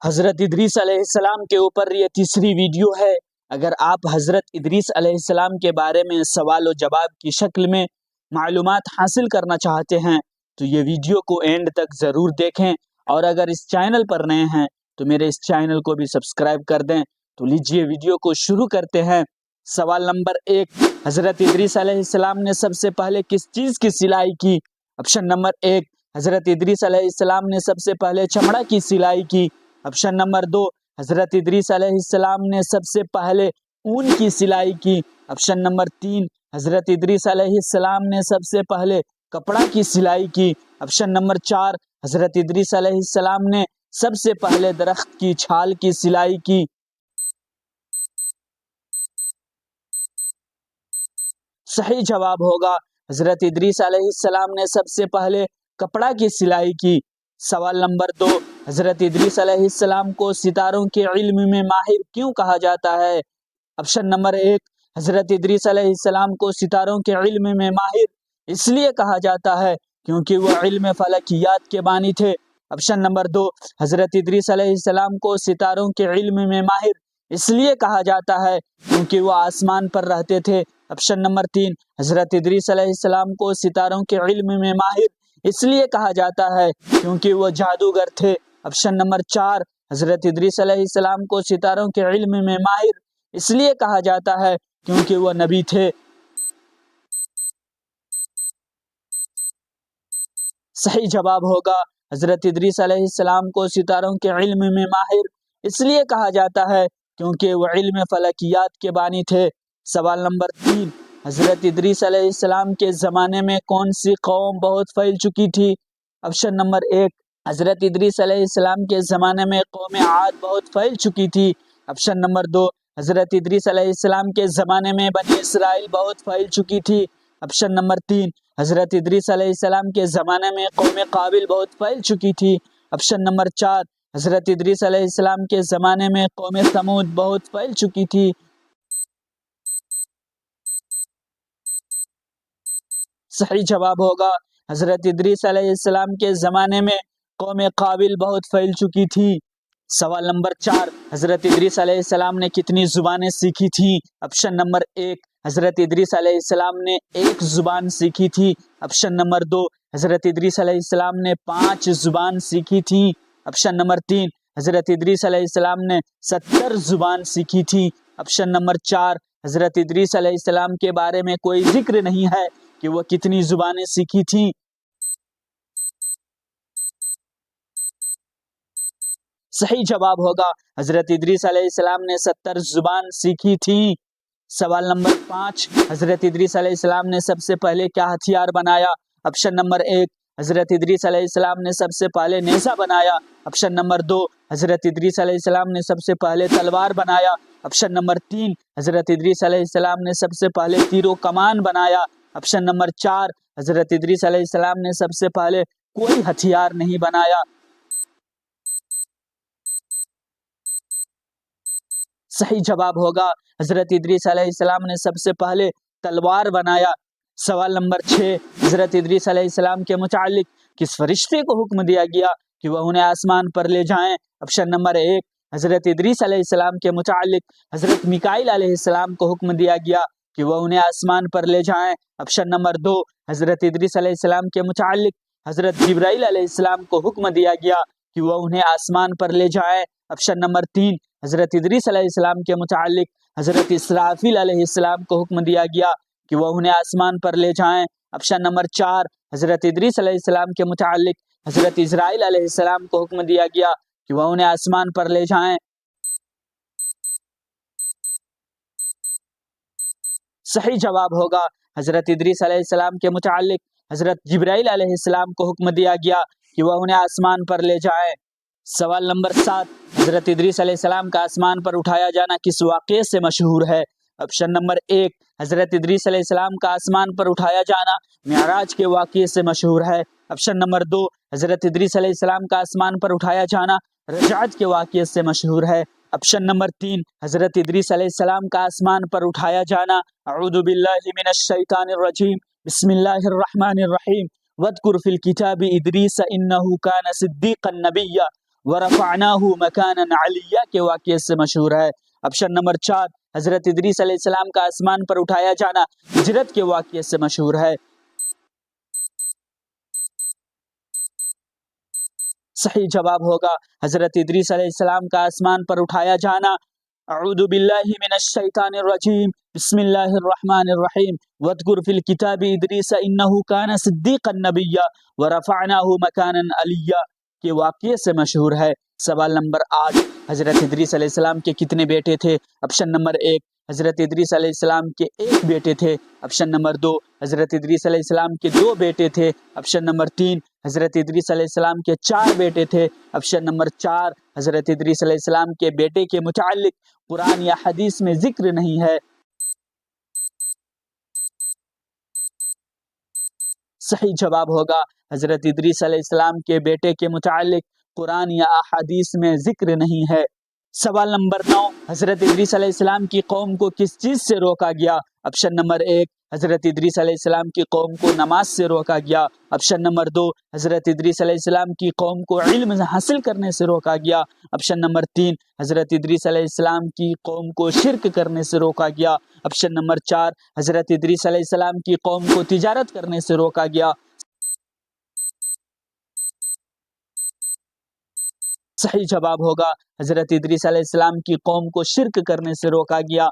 حضرت ادریس علیہ السلام کے اوپر یہ تیسری ویڈیو ہے۔ اگر آپ حضرت ادریس علیہ السلام کے بارے میں سوال و جواب کی شکل میں معلومات حاصل کرنا چاہتے ہیں تو یہ ویڈیو کو اینڈ تک ضرور دیکھیں، اور اگر اس چینل پر نئے ہیں تو میرے اس چینل کو بھی سبسکرائب کر دیں۔ تو لیجئے ویڈیو کو شروع کرتے ہیں۔ سوال نمبر 1، حضرت ادریس علیہ السلام نے سب سے پہلے کس چیز کی سلائی کی؟ آپشن نمبر 1، حضرت ادریس علیہ السلام نے سب سے پہلے چمڑا کی سلائی کی۔ آپشن نمبر 2، حضرت ادریس علیہ السلام نے سب سے پہلے اون کی سلائی کی۔ آپشن نمبر 3، حضرت ادریس علیہ السلام نے سب سے پہلے کپڑا کی سلائی کی۔ آپشن نمبر 4، حضرت ادریس علیہ السلام نے سب سے پہلے درخت کی چھال کی سلائی کی۔ صحیح جواب ہوگا حضرت ادریس علیہ السلام نے سب سے پہلے کپڑا کی سلائی کی۔ سوال نمبر 2، حضرت ادریس علیہ السلام کو ستاروں کے علم میں ماہر کیوں کہا جاتا ہے؟ آپشن نمبر 1، حضرت ادریس علیہ السلام کو ستاروں کے علم میں ماہر اس لیے کہا جاتا ہے کیونکہ وہ علم فلکیات کے بانی تھے۔ آپشن نمبر 2، حضرت ادریس علیہ السلام کو ستاروں کے علم میں ماہر اس لیے کہا جاتا ہے کیونکہ وہ آسمان پر رہتے تھے۔ آپشن نمبر 3، حضرت ادریس علیہ السلام کو ستاروں کے علم میں ماہر اس لیے کہا جاتا ہے کیونکہ وہ جادوگر تھے۔ آپشن نمبر 4، حضرت ادریس علیہ السلام کو ستاروں کے علم میں ماہر اس لیے کہا جاتا ہے کیونکہ وہ نبی تھے۔ صحیح جواب ہوگا حضرت ادریس علیہ السلام کو ستاروں کے علم میں ماہر اس لیے کہا جاتا ہے کیونکہ وہ علم فلکیات کے بانی تھے۔ سوال نمبر 3، حضرت ادریس علیہ السلام کے زمانے میں کون سی قوم بہت پھیل چکی تھی؟ آپشن نمبر 1، حضرت ادریس علیہ السلام کے زمانے میں قوم عاد بہت پھیل چکی تھی۔ آپشن نمبر 2، حضرت ادریس علیہ السلام کے زمانے میں بنی اسرائیل بہت پھیل چکی تھی۔ آپشن نمبر 3، حضرت ادریس علیہ السلام کے زمانے میں قوم قابل بہت پھیل چکی تھی۔ آپشن نمبر 4، حضرت ادریس علیہ السلام کے زمانے میں قوم ثمود بہت پھیل چکی تھی۔ صحیح جواب ہوگا حضرت ادریس علیہ السلام کے زمانے میں قوم قابل بہت پھیل چکی تھی۔ سوال نمبر 4، حضرت ادریس علیہ السلام نے کتنی زبانیں سیکھی تھیں؟ آپشن نمبر 1، حضرت ادریس علیہ السلام نے 1 زبان سیکھی تھی۔ آپشن نمبر 2، حضرت ادریس علیہ السلام نے 5 زبان سیکھی تھی۔ آپشن نمبر 3، حضرت ادریس علیہ السلام نے 70 زبان سیکھی تھی۔ آپشن نمبر 4، حضرت ادریس علیہ السلام کے بارے میں کوئی ذکر نہیں ہے کہ وہ کتنی زبانیں سیکھی تھیں۔ صحیح جواب ہوگا حضرت ادریس علیہ السلام نے 70 زبان سیکھی تھیں۔ سوال نمبر 5، حضرت ادریس علیہ السلام نے سب سے پہلے کیا ہتھیار بنایا؟ آپشن نمبر 1، حضرت ادریس علیہ السلام نے سب سے پہلے نیزہ بنایا۔ آپشن نمبر 2، حضرت ادریس علیہ السلام نے سب سے پہلے تلوار بنایا۔ آپشن نمبر 3، حضرت ادریس علیہ السلام نے سب سے پہلے تیر و کمان بنایا۔ آپشن نمبر 4، حضرت ادریس علیہ السلام نے سب سے پہلے کوئی ہتھیار نہیں بنایا۔ صحیح جواب ہوگا حضرت ادریس علیہ السلام نے سب سے پہلے تلوار بنایا۔ سوال نمبر 6، حضرت ادریس علیہ السلام کے متعلق کس فرشتے کو حکم دیا گیا کہ وہ انہیں آسمان پر لے جائیں؟ آپشن نمبر 1، حضرت ادریس علیہ السلام کے متعلق حضرت میکائیل علیہ السلام کو حکم دیا گیا کہ وہ انہیں آسمان پر لے جائیں۔ آپشن نمبر 2، حضرت ادریس علیہ السلام کے متعلق حضرت جبرائیل علیہ السلام کو حکم دیا گیا کہ وہ انہیں آسمان پر لے جائیں۔ آپشن نمبر 3، حضرت ادریس علیہ السلام کے متعلق حضرت اسرافیل علیہ السلام کو حکم دیا گیا کہ وہ انہیں آسمان پر لے جائیں۔ آپشن نمبر 4، حضرت ادریس علیہ السلام کے متعلق حضرت اسرائیل علیہ السلام کو حکم دیا گیا کہ وہ انہیں آسمان پر لے جائیں۔ صحیح جواب ہوگا حضرت ادریس علیہ السلام کے متعلق حضرت جبرائیل علیہ السلام کو حکم دیا گیا کہ وہ انہیں آسمان پر لے جائیں۔ سوال نمبر 7، حضرت ادریس علیہ السلام کا آسمان پر اٹھایا جانا کس واقعے سے مشہور ہے؟ آپشن نمبر 1، حضرت ادریس علیہ السلام کا آسمان پر اٹھایا جانا معراج کے واقعے سے مشہور ہے۔ آپشن نمبر 2، حضرت ادریس علیہ السلام کا آسمان پر اٹھایا جانا رجعت کے واقعے سے مشہور ہے۔ آپشن نمبر 3، حضرت ادریس علیہ السلام کا آسمان پر اٹھایا جانا اعوذ باللہ من الشیطان الرجیم بسم اللہ الرحمن الرحیم وَاذْكُرْ فِي الْكِتَابِ إِدْرِيسَ إِنَّهُ كَانَ صِدِّيقًا نَبِيًّا ورفعناہ مکانا علیہ کے واقعے سے مشہور ہے۔ آپشن نمبر 4 حضرت ادریس علیہ السلام کا آسمان پر اٹھایا جانا ہجرت کے واقعے سے مشہور ہے۔ صحیح جواب ہوگا حضرت ادریس علیہ السلام کا آسمان پر اٹھایا جانا۔ اعوذ باللہ من الشیطان الرجیم، بسم اللہ الرحمن الرحیم، واذکر فی الکتاب ادریس انہ کان صدیقا نبیا ورفعناہ مکانا علیہ کے واقعے سے مشہور ہے۔ سوال نمبر 8 حضرت ادریس علیہ السلام کے کتنے بیٹے تھے؟ آپشن نمبر 1 حضرت ادریس علیہ السلام کے 1 بیٹے تھے۔ آپشن نمبر 2 حضرت ادریس علیہ السلام کے 2 بیٹے تھے۔ آپشن نمبر 3 حضرت ادریس علیہ السلام کے 4 بیٹے تھے۔ آپشن نمبر 4 حضرت ادریس علیہ السلام کے بیٹے کے متعلق قرآن یا حدیث میں ذکر نہیں ہے۔ صحیح جواب ہوگا حضرت ادریس علیہ السلام کے بیٹے کے متعلق قرآن یا احادیث میں ذکر نہیں ہے۔ سوال نمبر 9 حضرت ادریس علیہ السلام کی قوم کو کس چیز سے روکا گیا؟ آپشن نمبر 1 حضرت ادریس علیہ السلام کی قوم کو نماز سے روکا گیا۔ آپشن نمبر 2 حضرت ادریس علیہ السلام کی قوم کو علم حاصل کرنے سے روکا گیا۔ آپشن نمبر 3 حضرت ادریس علیہ السلام کی قوم کو شرک کرنے سے روکا گیا۔ آپشن نمبر 4 حضرت ادریس علیہ السلام کی قوم کو تجارت کرنے سے روکا گیا۔ صحیح جواب ہوگا حضرت ادریس علیہ السلام کی قوم کو شرک کرنے سے روکا گیا۔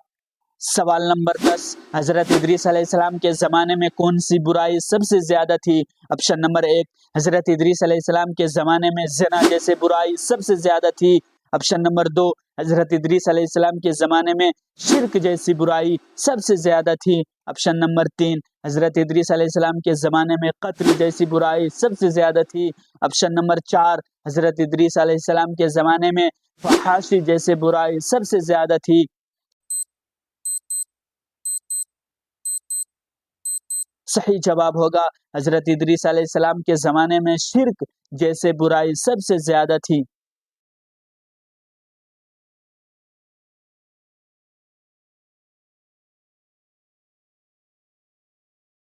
سوال نمبر 10 حضرت ادریس علیہ السلام کے زمانے میں کون سی برائی سب سے زیادہ تھی؟ آپشن نمبر 1 حضرت ادریس علیہ السلام کے زمانے میں زنا جیسے برائی سب سے زیادہ تھی۔ آپشن نمبر 2 حضرت ادریس علیہ السلام کے زمانے میں شرک جیسی برائی سب سے زیادہ تھی۔ آپشن نمبر 3 حضرت ادریس علیہ السلام کے زمانے میں قتل جیسی برائی سب سے زیادہ تھی۔ آپشن نمبر 4 حضرت ادریس علیہ السلام کے زمانے میں فحاشی جیسے برائی سب سے زیادہ تھی۔ صحیح جواب ہوگا حضرت ادریس علیہ السلام کے زمانے میں شرک جیسے برائی سب سے زیادہ تھی۔